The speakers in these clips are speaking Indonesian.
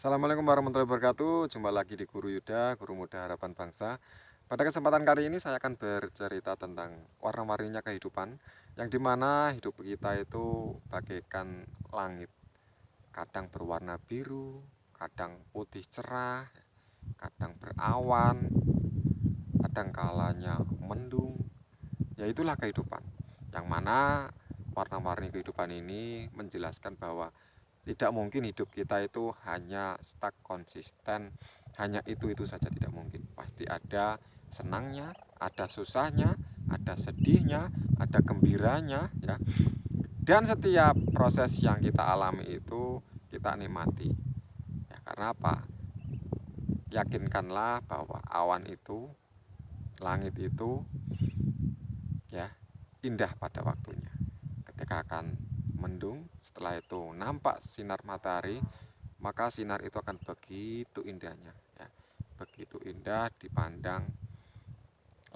Assalamualaikum warahmatullahi wabarakatuh. Jumpa lagi di Guru Yuda, Guru Muda Harapan Bangsa. Pada kesempatan kali ini saya akan bercerita tentang warna-warninya kehidupan, yang dimana hidup kita itu bagaikan langit. Kadang berwarna biru, kadang putih cerah, kadang berawan, kadang kalanya mendung. Ya itulah kehidupan. Yang mana warna-warni kehidupan ini menjelaskan bahwa tidak mungkin hidup kita itu hanya stuck konsisten, hanya itu saja, tidak mungkin. Pasti ada senangnya, ada susahnya, ada sedihnya, ada gembiranya, ya. Dan setiap proses yang kita alami itu kita nikmati. Ya, karena apa? Yakinkanlah bahwa awan itu, langit itu, ya, indah pada waktunya. Ketika akan mendung, setelah itu nampak sinar matahari, maka sinar itu akan begitu indahnya, ya, begitu indah dipandang.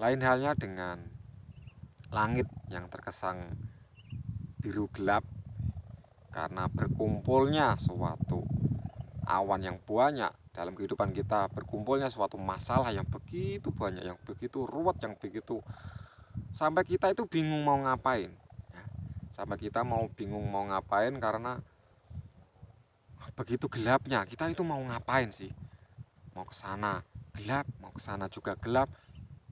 Lain halnya dengan langit yang terkesan biru gelap karena berkumpulnya suatu awan yang banyak dalam kehidupan kita, berkumpulnya suatu masalah yang begitu banyak, yang begitu ruwet, yang begitu sampai kita itu bingung mau ngapain, ya. Sampai kita mau bingung mau ngapain karena begitu gelapnya. Kita itu mau ngapain sih? Mau ke sana gelap, mau ke sana juga gelap,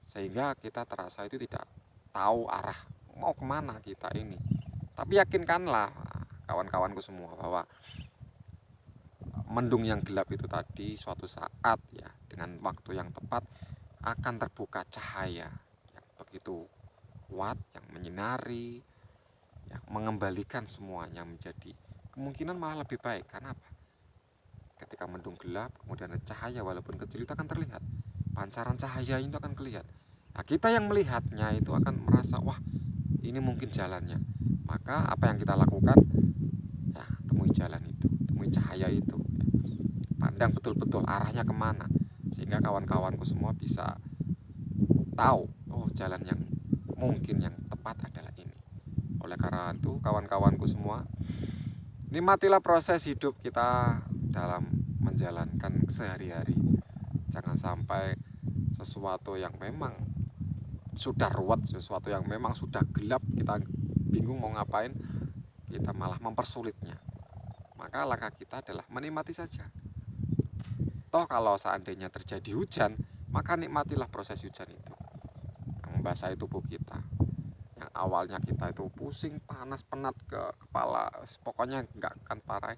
sehingga kita terasa itu tidak tahu arah mau kemana kita ini. Tapi yakinkanlah kawan-kawanku semua bahwa mendung yang gelap itu tadi suatu saat, ya, dengan waktu yang tepat akan terbuka cahaya yang begitu kuat, yang menyinari, yang mengembalikan semuanya menjadi kemungkinan malah lebih baik. Karena apa? Ketika mendung gelap, kemudian ada cahaya walaupun kecil itu akan terlihat. Pancaran cahaya itu akan kelihatan. Nah, kita yang melihatnya itu akan merasa, wah, ini mungkin jalannya. Maka apa yang kita lakukan? Ya, temui jalan itu, temui cahaya itu. Pandang betul-betul arahnya kemana. Sehingga kawan-kawanku semua bisa tahu, oh, jalan yang mungkin yang tepat adalah ini. Oleh karena itu, kawan-kawanku semua, nikmatilah proses hidup kita dalam menjalankan sehari-hari. Jangan sampai sesuatu yang memang sudah ruwet, sesuatu yang memang sudah gelap, kita bingung mau ngapain, kita malah mempersulitnya. Maka langkah kita adalah menikmati saja. Toh kalau seandainya terjadi hujan, maka nikmatilah proses hujan itu yang membasahi tubuh kita. Yang awalnya kita itu pusing, panas, penat ke kepala, pokoknya nggak akan parah.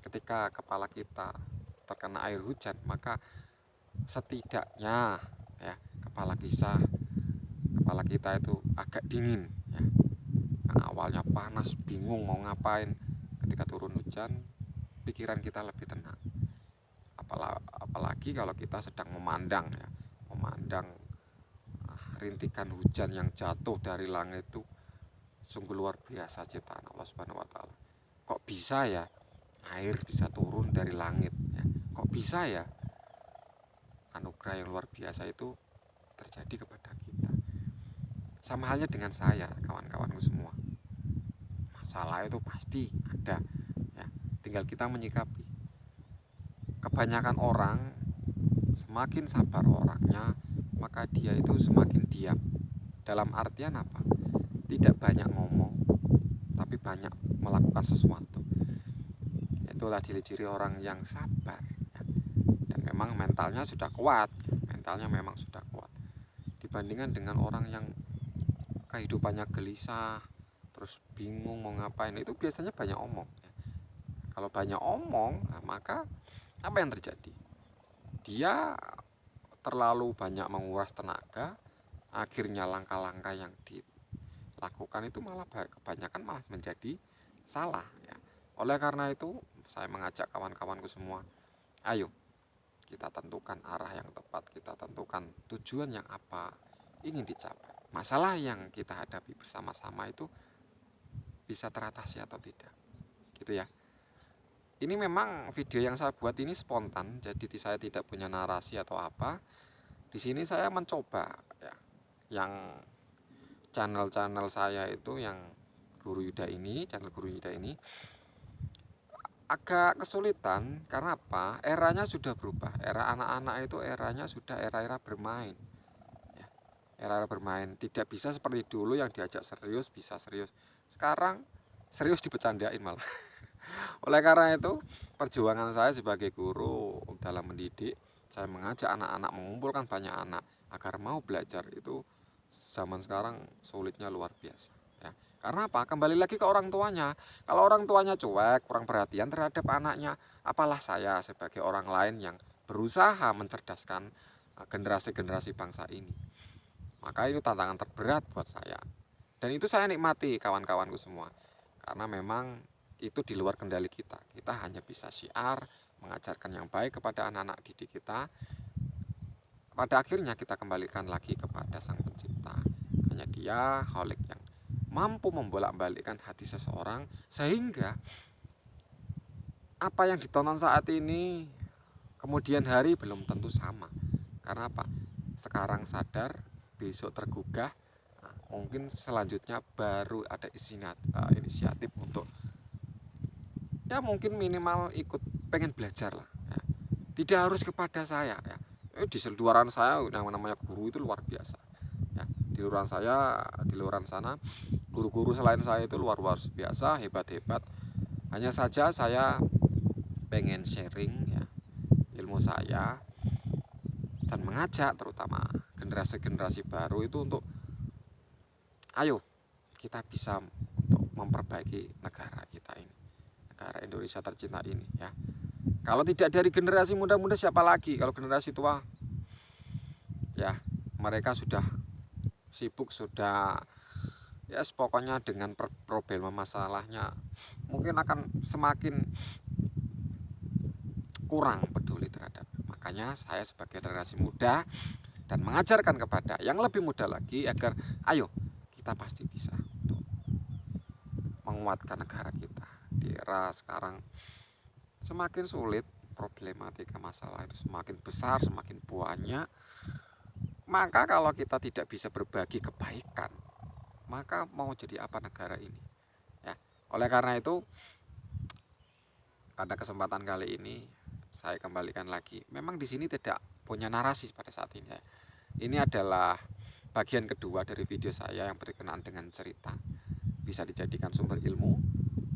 Ketika kepala kita terkena air hujan, maka setidaknya, ya, kepala kita itu agak dingin, ya. Yang awalnya panas, bingung mau ngapain, ketika turun hujan pikiran kita lebih tenang. Apalagi kalau kita sedang memandang, ya, memandang rintikan hujan yang jatuh dari langit itu sungguh luar biasa ciptaan Allah Subhanahu wa taala. Kok bisa ya air bisa turun dari langit, ya? Kok bisa ya anugerah yang luar biasa itu terjadi kepada kita? Sama halnya dengan saya, kawan-kawanku semua. Masalah itu pasti ada, ya. Tinggal kita menyikapi. Kebanyakan orang semakin sabar orangnya, maka dia itu semakin diam. Dalam artian apa? Tidak banyak ngomong, tapi banyak melakukan sesuatu. Itulah ciri-ciri orang yang sabar, ya. Dan memang mentalnya sudah kuat, mentalnya memang sudah kuat. Dibandingkan dengan orang yang kehidupannya gelisah, terus bingung mau ngapain, itu biasanya banyak omong, ya. Kalau banyak omong, nah, maka apa yang terjadi? Dia terlalu banyak menguras tenaga, akhirnya langkah-langkah yang dilakukan itu malah kebanyakan malah menjadi salah, ya. Oleh karena itu saya mengajak kawan-kawanku semua, ayo kita tentukan arah yang tepat, kita tentukan tujuan yang apa ingin dicapai. Masalah yang kita hadapi bersama-sama itu bisa teratasi atau tidak, gitu ya. Ini memang video yang saya buat ini spontan, jadi saya tidak punya narasi atau apa. Di sini saya mencoba, ya, yang channel-channel saya itu yang Guru Yuda ini, channel Guru Yuda ini agak kesulitan. Karena apa? Eranya sudah berubah. Era anak-anak itu eranya sudah era-era bermain ya. Era-era bermain, tidak bisa seperti dulu yang diajak serius bisa serius. Sekarang serius dibecandain malah. Oleh karena itu, perjuangan saya sebagai guru dalam mendidik, saya mengajak anak-anak, mengumpulkan banyak anak agar mau belajar, itu zaman sekarang sulitnya luar biasa ya. Karena apa? Kembali lagi ke orang tuanya. Kalau orang tuanya cuek, kurang perhatian terhadap anaknya, apalah saya sebagai orang lain yang berusaha mencerdaskan generasi-generasi bangsa ini. Maka itu tantangan terberat buat saya. Dan itu saya nikmati kawan-kawanku semua. Karena memang itu di luar kendali kita. Kita hanya bisa syiar, mengajarkan yang baik kepada anak-anak didik kita. Pada akhirnya kita kembalikan lagi kepada Sang Pencipta. Hanya Dia, Khalik, yang mampu membolak-balikkan hati seseorang sehingga apa yang ditonton saat ini kemudian hari belum tentu sama. Karena apa? Sekarang sadar, besok tergugah, mungkin selanjutnya baru ada inisiatif untuk ya mungkin minimal ikut pengen belajar lah ya. Tidak harus kepada saya ya. Di luaran saya yang namanya guru itu luar biasa ya. Di luaran sana guru-guru selain saya itu luar biasa, hebat-hebat. Hanya saja saya pengen sharing ya ilmu saya dan mengajak terutama generasi-generasi baru itu untuk ayo kita bisa untuk memperbaiki negara kita ini, negara Indonesia tercinta ini ya. Kalau tidak dari generasi muda-muda siapa lagi? Kalau generasi tua ya mereka sudah sibuk, sudah ya pokoknya dengan problem masalahnya mungkin akan semakin kurang peduli terhadap. Makanya saya sebagai generasi muda dan mengajarkan kepada yang lebih muda lagi agar ayo kita pasti bisa untuk menguatkan negara kita. Di era sekarang semakin sulit, problematika masalah itu semakin besar, semakin banyak. Maka kalau kita tidak bisa berbagi kebaikan, maka mau jadi apa negara ini ya. Oleh karena itu, pada kesempatan kali ini saya kembalikan lagi, memang di sini tidak punya narasi pada saat ini ya. Ini adalah bagian kedua dari video saya yang berkenaan dengan cerita, bisa dijadikan sumber ilmu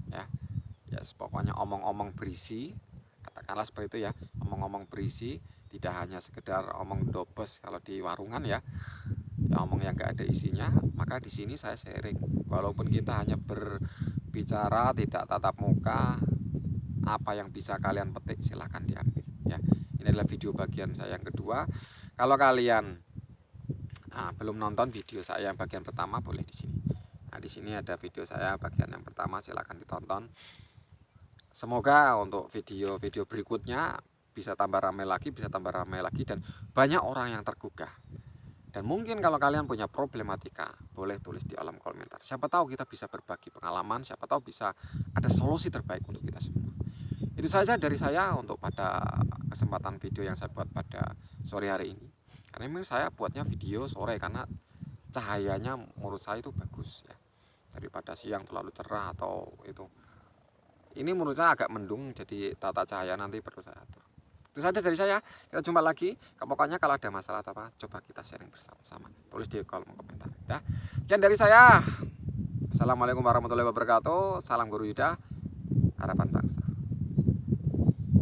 ya. Ya pokoknya omong-omong berisi, katakanlah seperti itu ya, omong-omong berisi, tidak hanya sekedar omong dobes kalau di warungan ya, ya omong yang gak ada isinya. Maka di sini saya sharing, walaupun kita hanya berbicara tidak tatap muka, apa yang bisa kalian petik silahkan diambil ya. Ini adalah video bagian saya yang kedua. Kalau kalian belum nonton video saya yang bagian pertama, boleh di sini. Nah, di sini ada video saya bagian yang pertama, silahkan ditonton. Semoga untuk video-video berikutnya bisa tambah ramai lagi, dan banyak orang yang tergugah. Dan mungkin kalau kalian punya problematika, boleh tulis di kolom komentar. Siapa tahu kita bisa berbagi pengalaman, siapa tahu bisa ada solusi terbaik untuk kita semua. Itu saja dari saya untuk pada kesempatan video yang saya buat pada sore hari ini. Karena memang saya buatnya video sore karena cahayanya menurut saya itu bagus ya, daripada siang terlalu cerah atau itu. Ini menurut saya agak mendung, jadi tata cahaya nanti perlu saya atur. Itu saja dari saya. Kita jumpa lagi. Pokoknya kalau ada masalah atau apa, coba kita sharing bersama-sama. Tulis di kolom komentar ya. Sekian dari saya. Assalamualaikum warahmatullahi wabarakatuh. Salam Guru Yuda, harapan bangsa.